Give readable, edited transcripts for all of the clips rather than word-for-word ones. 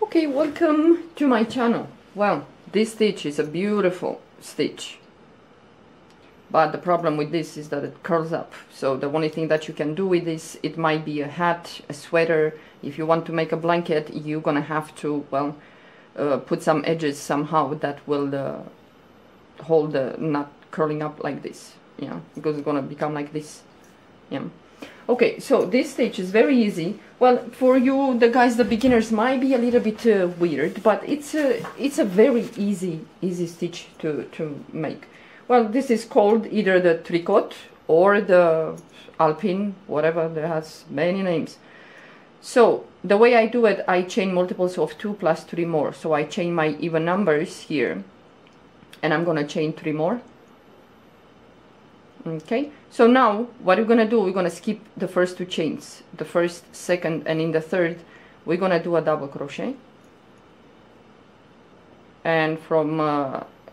Okay, welcome to my channel. Well, this stitch is a beautiful stitch, but the problem with this is that it curls up. So the only thing that you can do with this, it might be a hat, a sweater. If you want to make a blanket, you're gonna have to, well, put some edges somehow that will hold the knot curling up like this, yeah, because it's gonna become like this, yeah. Okay, so this stitch is very easy. Well, for you, the guys, the beginners, might be a little bit weird, but it's a very easy stitch to make. Well, this is called either the tricot or the Alpine, whatever. There has many names. So the way I do it, I chain multiples of 2 plus 3 more. So I chain my even numbers here, and I'm gonna chain 3 more. Okay, so now what we're gonna do, we're gonna skip the first 2 chains, the first, second, and in the third we're gonna do a double crochet. And from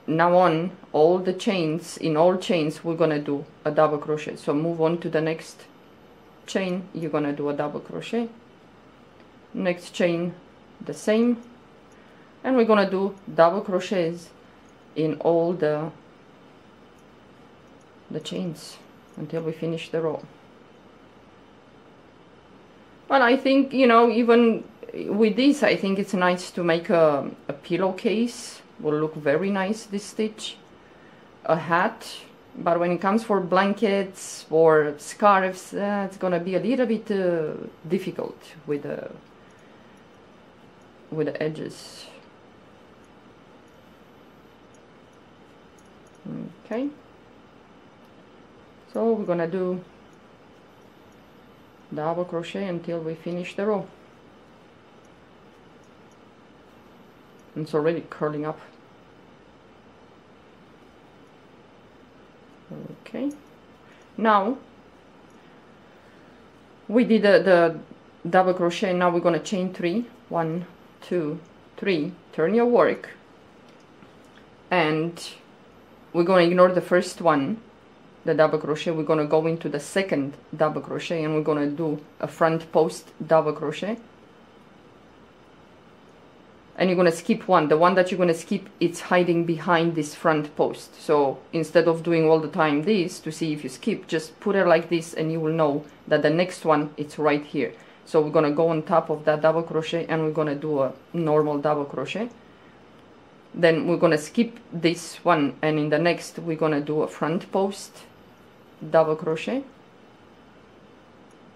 now on, all the chains, in all chains, we're gonna do a double crochet. So move on to the next chain, you're gonna do a double crochet, next chain the same, and we're gonna do double crochets in all the chains until we finish the row. Well, I think, you know, even with this, I think it's nice to make a pillowcase. Will look very nice, this stitch. A hat, but when it comes for blankets or scarves, it's gonna be a little bit difficult with the edges. Okay. So we're gonna do double crochet until we finish the row. And it's already curling up. Okay. Now we did the double crochet. Now we're gonna chain 3. 1, 2, 3. Turn your work, and we're gonna ignore the first one, the double crochet. We're gonna go into the second double crochet, and we're gonna do a front post double crochet, and you're gonna skip one. The one that you're gonna skip, it's hiding behind this front post. So instead of doing all the time this to see if you skip, just put it like this and you will know that the next one, it's right here. So we're gonna go on top of that double crochet, and we're gonna do a normal double crochet. Then we're gonna skip this one, and in the next we're gonna do a front post double crochet.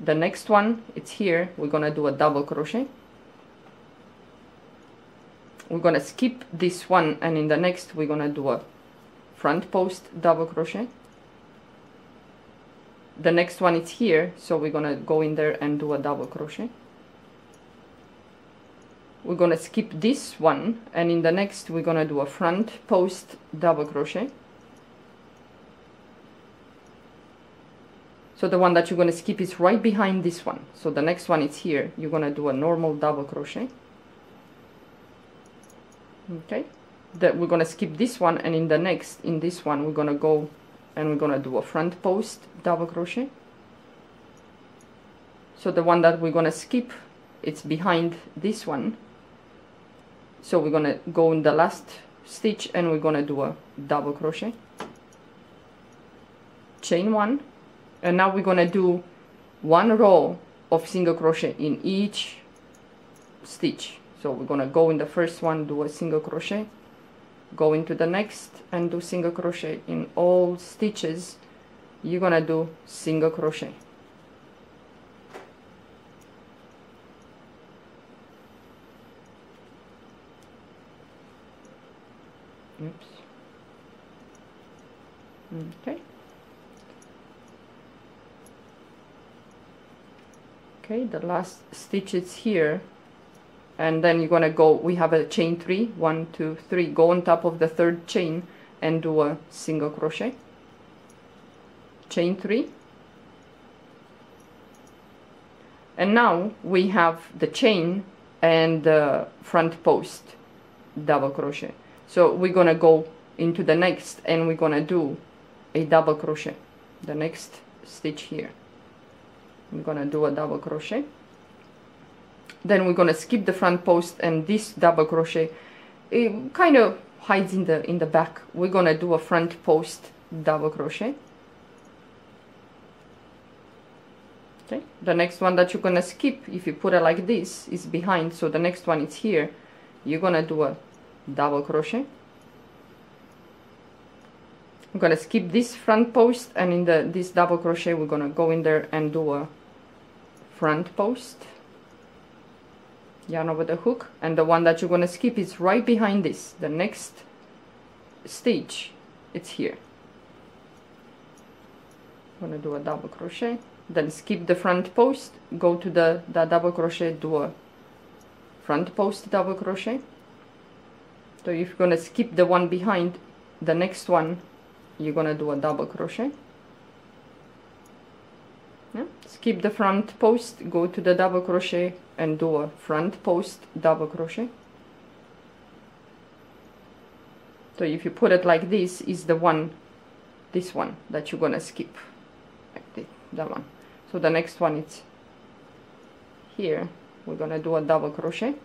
The next one, it's here, we're gonna do a double crochet. We're gonna skip this one, and in the next we're gonna do a front post double crochet. The next one is here, so we're gonna go in there and do a double crochet. We're gonna skip this one, and in the next we're gonna do a front post double crochet. So the one that you're gonna skip is right behind this one. So the next one is here, you're gonna do a normal double crochet. Okay, that we're gonna skip this one, and in the next, in this one, we're gonna go and we're gonna do a front post double crochet. So the one that we're gonna skip, it's behind this one. So we're gonna go in the last stitch, and we're gonna do a double crochet, chain 1, and now we're gonna do 1 row of single crochet in each stitch. So we're gonna go in the first one, do a single crochet, go into the next and do single crochet. In all stitches you're gonna do single crochet. Oops. Okay. Okay, the last stitch is here, and then you're gonna go, we have a chain 3, 1, 2, 3, go on top of the third chain and do a single crochet, chain 3, and now we have the chain and the front post double crochet. So we're gonna go into the next, and we're gonna do a double crochet, the next stitch here. I'm gonna do a double crochet, Then we're gonna skip the front post, and this double crochet, it kind of hides in the back. We're gonna do a front post double crochet. Okay, the next one that you're gonna skip, if you put it like this, is behind, so the next one is here. You're gonna do a double crochet. I'm gonna skip this front post, and in this double crochet we're gonna go in there and do a front post, yarn over the hook, and the one that you're gonna skip is right behind this. The next stitch, it's here. I'm gonna do a double crochet, then skip the front post, go to the double crochet, do a front post double crochet. So if you're gonna skip the one behind, the next one you're gonna do a double crochet. Yeah. Skip the front post, go to the double crochet and do a front post double crochet. So if you put it like this, is the one, this one that you're gonna skip, like that one. So the next one is here. We're gonna do a double crochet.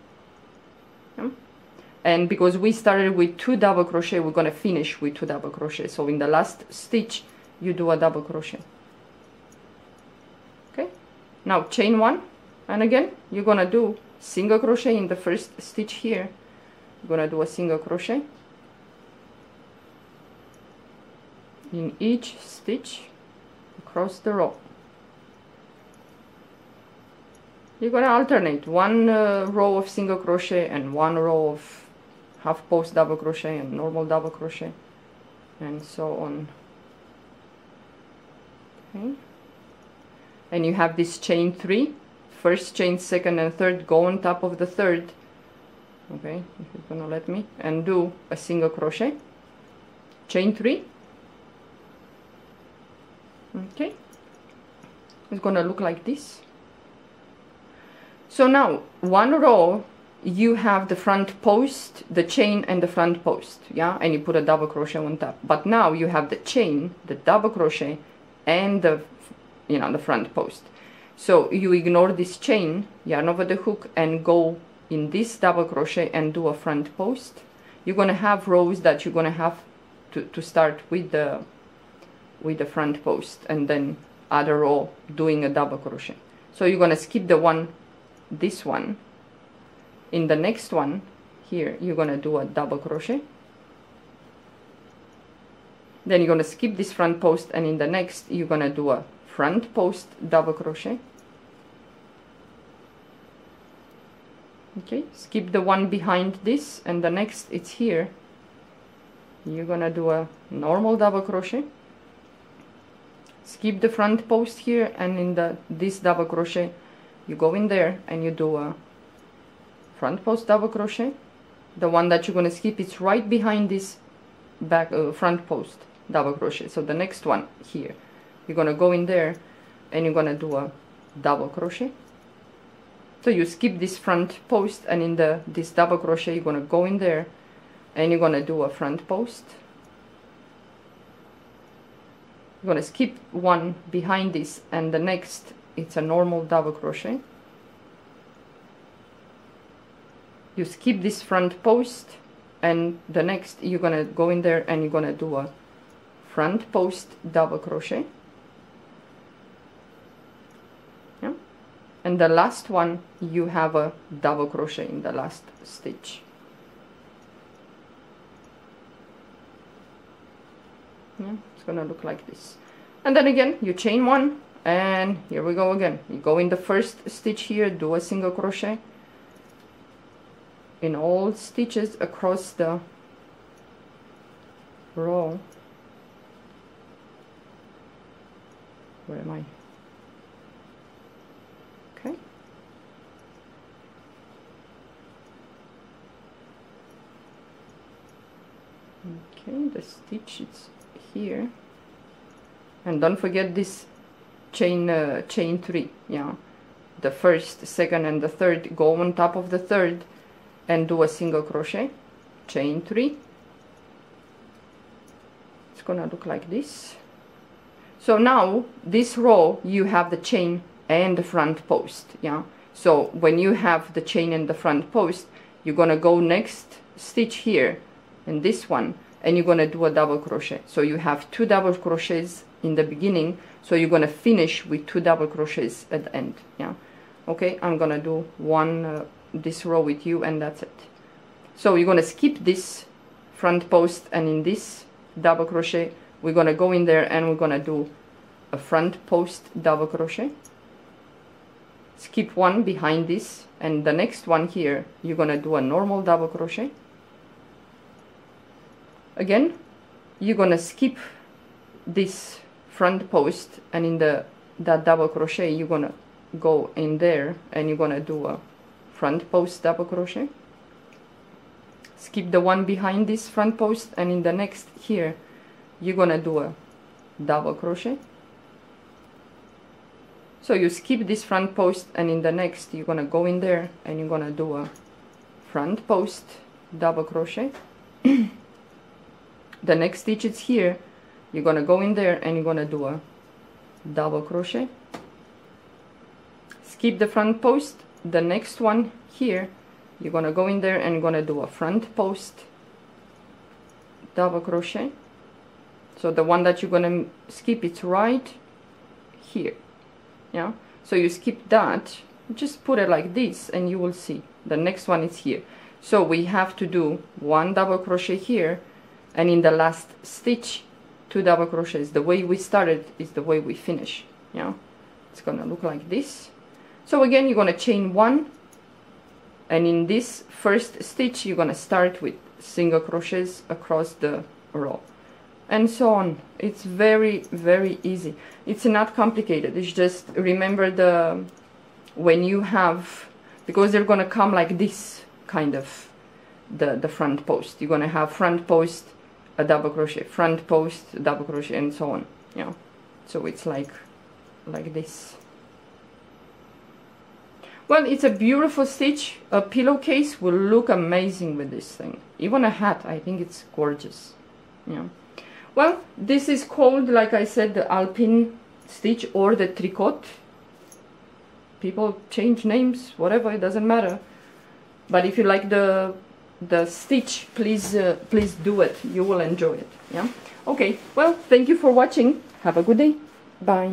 Yeah. And because we started with 2 double crochet, we're gonna finish with 2 double crochet. So in the last stitch, you do a double crochet. Okay. Now chain 1, and again you're gonna do single crochet in the first stitch here. You're gonna do a single crochet in each stitch across the row. You're gonna alternate 1 row of single crochet and 1 row of half post double crochet and normal double crochet, and so on. Okay. And you have this chain 3, first chain, second and third, go on top of the third. Okay, if you're gonna let me, and do a single crochet, chain 3. Okay, it's gonna look like this. So now 1 row you have the front post, the chain and the front post, yeah, and you put a double crochet on top. But now you have the chain, the double crochet, and the, you know, the front post. So you ignore this chain, yarn over the hook, and go in this double crochet and do a front post. You're gonna have rows that you're gonna have to start with the front post, and then other row doing a double crochet. So you're gonna skip the one, this one. In the next one here you're gonna do a double crochet, then you're gonna skip this front post, and in the next you're gonna do a front post double crochet. Okay, skip the one behind this, and the next it's here. You're gonna do a normal double crochet, skip the front post here, and in this double crochet you go in there and you do a front post double crochet. The one that you're going to skip is right behind this back front post double crochet. So the next one here, you're going to go in there and you're going to do a double crochet. So you skip this front post, and in this double crochet you're going to go in there and you're going to do a front post. You're going to skip one behind this, and the next it's a normal double crochet. You skip this front post, and the next you're gonna go in there and you're gonna do a front post double crochet. Yeah. And the last one you have a double crochet in the last stitch. Yeah, it's gonna look like this. And then again you chain 1, and here we go again. You go in the first stitch here, do a single crochet in all stitches across the row. Where am I? Okay. Okay, the stitch is here, and don't forget this chain 3. Yeah, the first, second and the third, go on top of the third and do a single crochet, chain 3. It's gonna look like this. So now this row you have the chain and the front post. Yeah, So when you have the chain in the front post, you're gonna go next stitch here in this one, and you're gonna do a double crochet. So you have 2 double crochets in the beginning, so you're gonna finish with 2 double crochets at the end. Yeah, okay, I'm gonna do one this row with you, and that's it. So you're gonna skip this front post, and in this double crochet we're gonna go in there and we're gonna do a front post double crochet, skip one behind this, and the next one here you're gonna do a normal double crochet. Again, you're gonna skip this front post, and in that double crochet you're gonna go in there and you're gonna do a front post double crochet, skip the one behind this front post, and in the next here you're gonna do a double crochet. So you skip this front post, and in the next you're gonna go in there and you're gonna do a front post double crochet. The next stitch is here, you're gonna go in there and you're gonna do a double crochet, skip the front post. The next one here, you're gonna go in there and you're gonna do a front post double crochet. So the one that you're gonna skip, it's right here. Yeah, so you skip that, just put it like this and you will see the next one is here. So we have to do 1 double crochet here, and in the last stitch 2 double crochets. The way we started is the way we finish. Yeah, it's gonna look like this. So again, you're gonna chain 1, and in this first stitch you're gonna start with single crochets across the row, and so on. It's very, very easy. It's not complicated. It's just remember when you have, because they're gonna come like this, kind of the front post. You're gonna have front post, a double crochet, front post, a double crochet, and so on. Yeah, so it's like this. Well, it's a beautiful stitch. A pillowcase will look amazing with this thing. Even a hat, I think it's gorgeous. Yeah. Well, this is called, like I said, the Alpine stitch or the tricot. People change names, whatever, it doesn't matter. But if you like the stitch, please do it. You will enjoy it. Yeah. Okay. Well, thank you for watching. Have a good day. Bye.